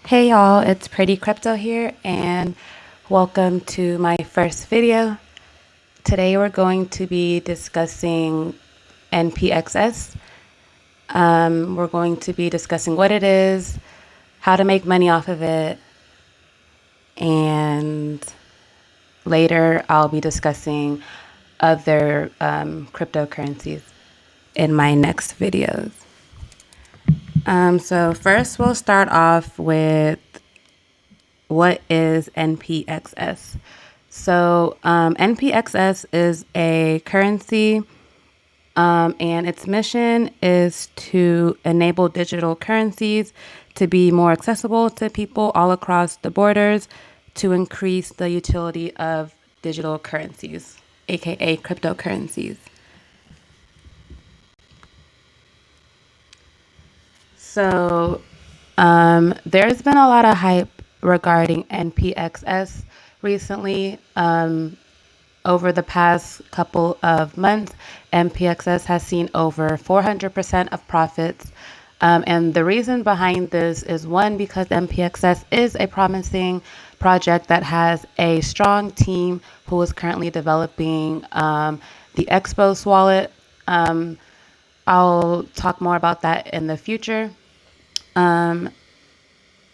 Hey y'all, it's Pretty Crypto here and welcome to my first video. Today we're going to be discussing NPXS. We're going to be discussing what it is, how to make money off of it, and later I'll be discussing other cryptocurrencies in my next videos. So first we'll start off with what is NPXS. So NPXS is a currency, and its mission is to enable digital currencies to be more accessible to people all across the borders to increase the utility of digital currencies, aka cryptocurrencies. So there's been a lot of hype regarding NPXS recently. Over the past couple of months, NPXS has seen over 400% of profits. And the reason behind this is one, because NPXS is a promising project that has a strong team who is currently developing the Expos wallet. I'll talk more about that in the future.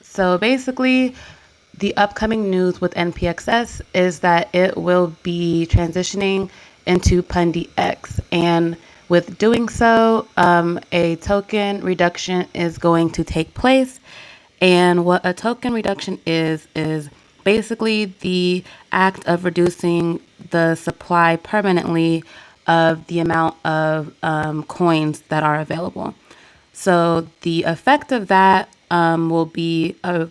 So basically, the upcoming news with NPXS is that it will be transitioning into PUNDI X. And with doing so, a token reduction is going to take place. And what a token reduction is basically the act of reducing the supply permanently of the amount of coins that are available. So the effect of that will be a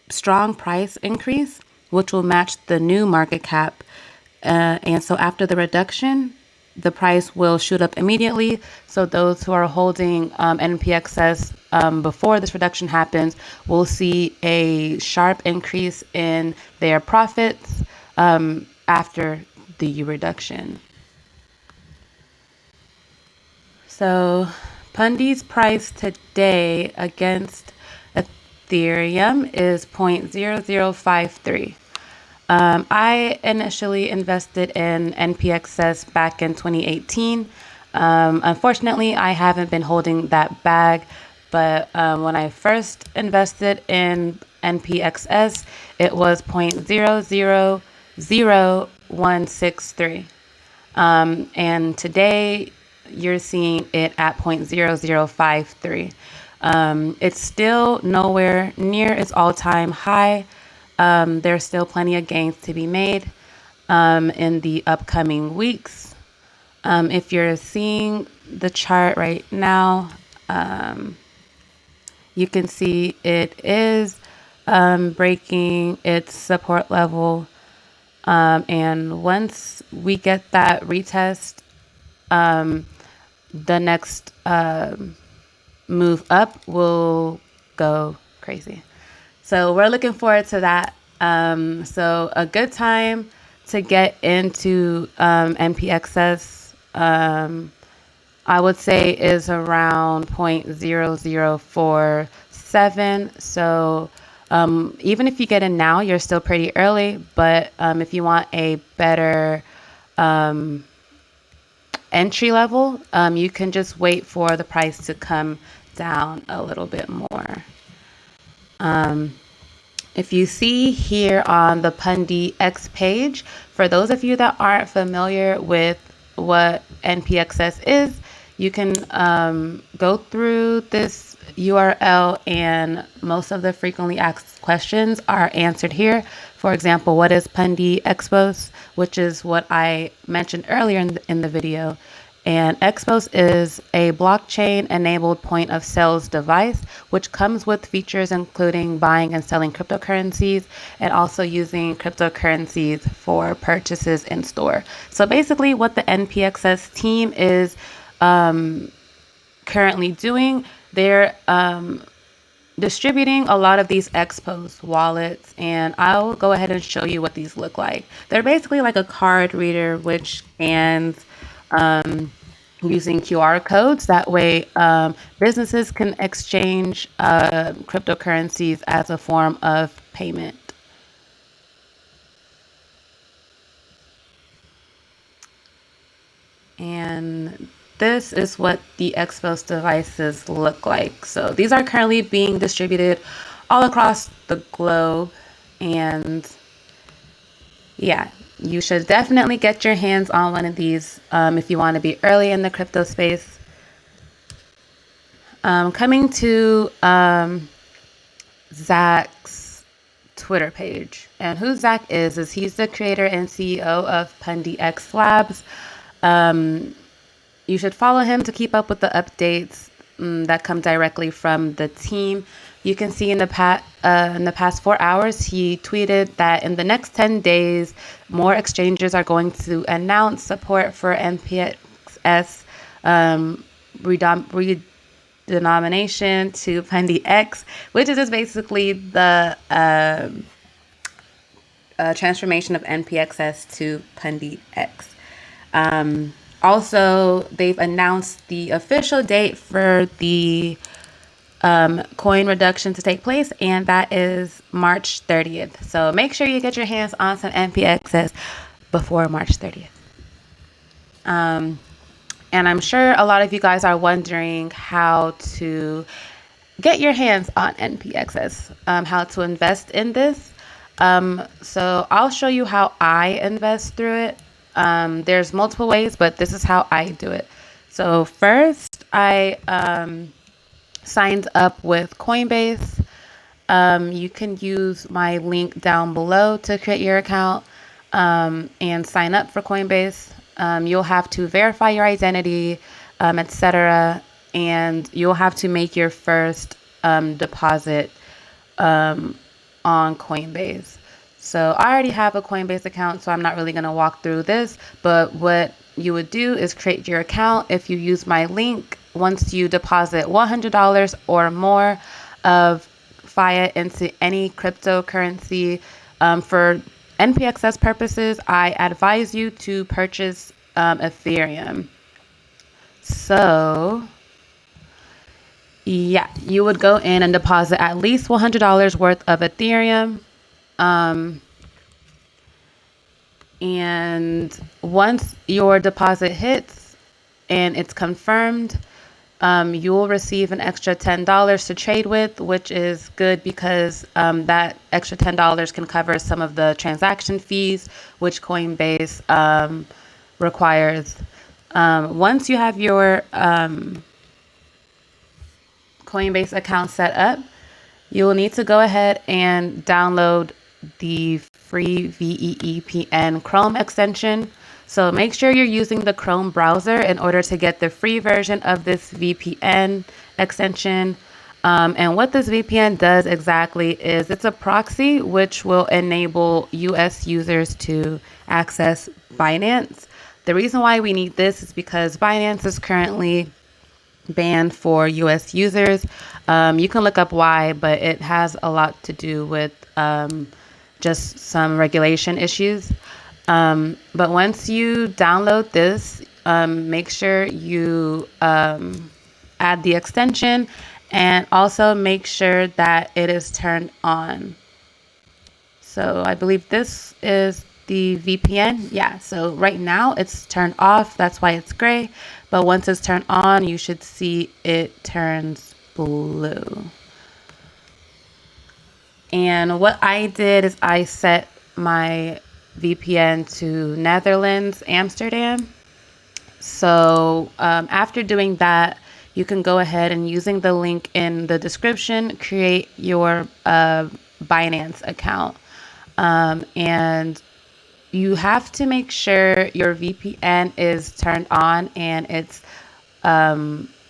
strong price increase, which will match the new market cap. And so after the reduction, the price will shoot up immediately. So those who are holding NPXS before this reduction happens will see a sharp increase in their profits after the reduction. So PUNDI's price today against ethereum is 0.0053. I initially invested in NPXS back in 2018. Unfortunately, I haven't been holding that bag, but when I first invested in NPXS, it was 0.000163. And today you're seeing it at 0.0053. It's still nowhere near its all-time high. There's still plenty of gains to be made in the upcoming weeks. If you're seeing the chart right now, you can see it is breaking its support level. And once we get that retest, the next move up will go crazy. So we're looking forward to that. So a good time to get into NPXS, I would say, is around 0.0047. So even if you get in now, you're still pretty early. But if you want a better entry level, you can just wait for the price to come down a little bit more. If you see here on the PUNDI X page, for those of you that aren't familiar with what NPXS is, you can go through this URL and most of the frequently asked questions are answered here. For example, what is PUNDI Expos, which is what I mentioned earlier in the video. And Expos is a blockchain-enabled point-of-sales device, which comes with features including buying and selling cryptocurrencies and also using cryptocurrencies for purchases in store. So basically what the NPXS team is currently doing, they're distributing a lot of these Expos wallets, and I'll go ahead and show you what these look like. They're basically like a card reader which scans using QR codes. That way, businesses can exchange cryptocurrencies as a form of payment. And this is what the Expo's devices look like. So these are currently being distributed all across the globe. And yeah, you should definitely get your hands on one of these if you want to be early in the crypto space. Coming to Zac's Twitter page. And who Zac is he's the creator and CEO of PUNDI Labs. You should follow him to keep up with the updates that come directly from the team. You can see in the past 4 hours, he tweeted that in the next 10 days, more exchanges are going to announce support for NPXS redenomination to PUNDI X, which is just basically the transformation of NPXS to PUNDI X. Also, they've announced the official date for the coin reduction to take place, and that is March 30th. So make sure you get your hands on some NPXS before March 30th. And I'm sure a lot of you guys are wondering how to get your hands on NPXS, how to invest in this. So I'll show you how I invest through it. There's multiple ways, but this is how I do it. So first, I signed up with Coinbase. You can use my link down below to create your account and sign up for Coinbase. You'll have to verify your identity, etc. And you'll have to make your first deposit on Coinbase. So I already have a Coinbase account, so I'm not really going to walk through this. But what you would do is create your account. If you use my link, once you deposit $100 or more of fiat into any cryptocurrency, for NPXS purposes, I advise you to purchase Ethereum. So yeah, you would go in and deposit at least $100 worth of Ethereum. And once your deposit hits and it's confirmed, you will receive an extra $10 to trade with, which is good because that extra $10 can cover some of the transaction fees, which Coinbase requires. Once you have your Coinbase account set up, you will need to go ahead and download the free VEEPN Chrome extension. So make sure you're using the Chrome browser in order to get the free version of this VPN extension. And what this VPN does exactly is it's a proxy which will enable US users to access Binance. The reason why we need this is because Binance is currently banned for US users. You can look up why, but it has a lot to do with just some regulation issues. But once you download this, make sure you add the extension and also make sure that it is turned on. So I believe this is the VPN. Yeah, so right now it's turned off. That's why it's gray. But once it's turned on, you should see it turns blue. And what I did is I set my VPN to Netherlands, Amsterdam. So after doing that, you can go ahead and using the link in the description, create your Binance account. And you have to make sure your VPN is turned on and it's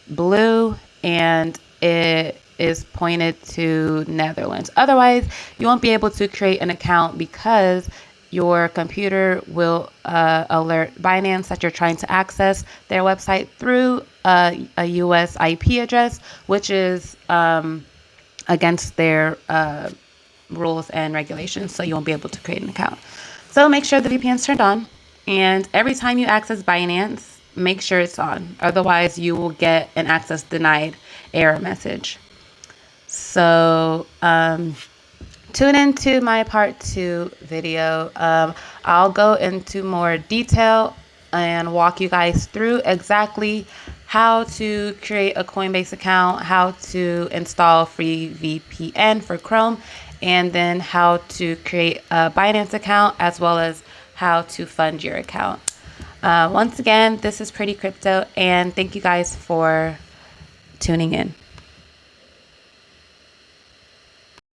blue and it is pointed to Netherlands. Otherwise, you won't be able to create an account because your computer will alert Binance that you're trying to access their website through a US IP address, which is against their rules and regulations. So you won't be able to create an account. So make sure the VPN is turned on. And every time you access Binance, make sure it's on. Otherwise, you will get an access denied error message. So tune into my part 2 video. I'll go into more detail and walk you guys through exactly how to create a Coinbase account, how to install free VPN for Chrome, and then how to create a Binance account, as well as how to fund your account. Once again, this is Pretty Crypto, and thank you guys for tuning in.